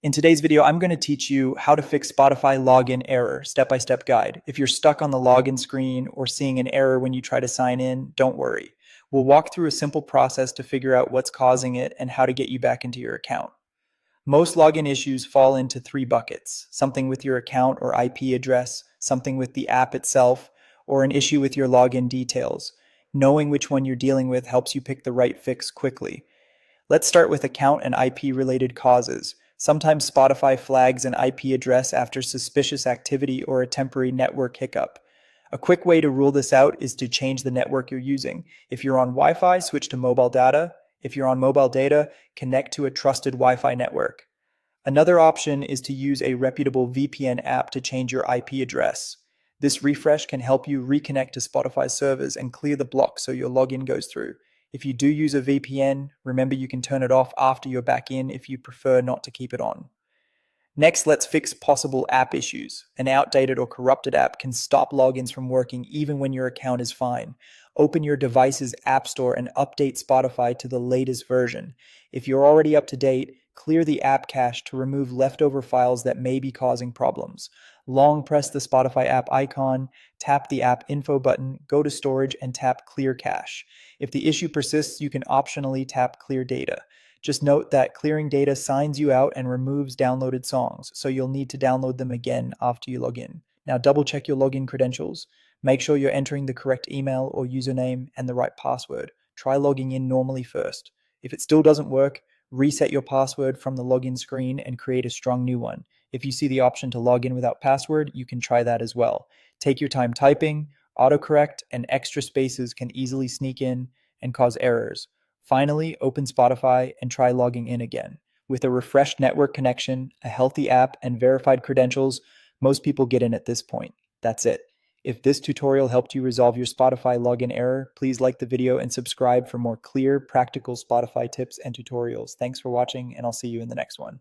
In today's video, I'm going to teach you how to fix Spotify login error, step-by-step guide. If you're stuck on the login screen or seeing an error when you try to sign in, don't worry. We'll walk through a simple process to figure out what's causing it and how to get you back into your account. Most login issues fall into three buckets: something with your account or IP address, something with the app itself, or an issue with your login details. Knowing which one you're dealing with helps you pick the right fix quickly. Let's start with account and IP related causes. Sometimes Spotify flags an IP address after suspicious activity or a temporary network hiccup. A quick way to rule this out is to change the network you're using. If you're on Wi Fi, switch to mobile data. If you're on mobile data, connect to a trusted Wi Fi network. Another option is to use a reputable VPN app to change your IP address. This refresh can help you reconnect to Spotify servers and clear the block so your login goes through. If you do use a VPN, remember you can turn it off after you're back in if you prefer not to keep it on. Next, let's fix possible app issues. An outdated or corrupted app can stop logins from working even when your account is fine. Open your device's app store and update Spotify to the latest version. If you're already up to date, clear the app cache to remove leftover files that may be causing problems. Long press the Spotify app icon, tap the app info button, go to storage, and tap clear cache. If the issue persists, you can optionally tap clear data. Just note that clearing data signs you out and removes downloaded songs, so you'll need to download them again after you log in. Now double check your login credentials. Make sure you're entering the correct email or username and the right password. Try logging in normally first. If it still doesn't work, reset your password from the login screen and create a strong new one. If you see the option to log in without password, you can try that as well. Take your time typing. Autocorrect and extra spaces can easily sneak in and cause errors. Finally, open Spotify and try logging in again. With a refreshed network connection, a healthy app, and verified credentials, most people get in at this point. That's it. If this tutorial helped you resolve your Spotify login error, please like the video and subscribe for more clear, practical Spotify tips and tutorials. Thanks for watching, and I'll see you in the next one.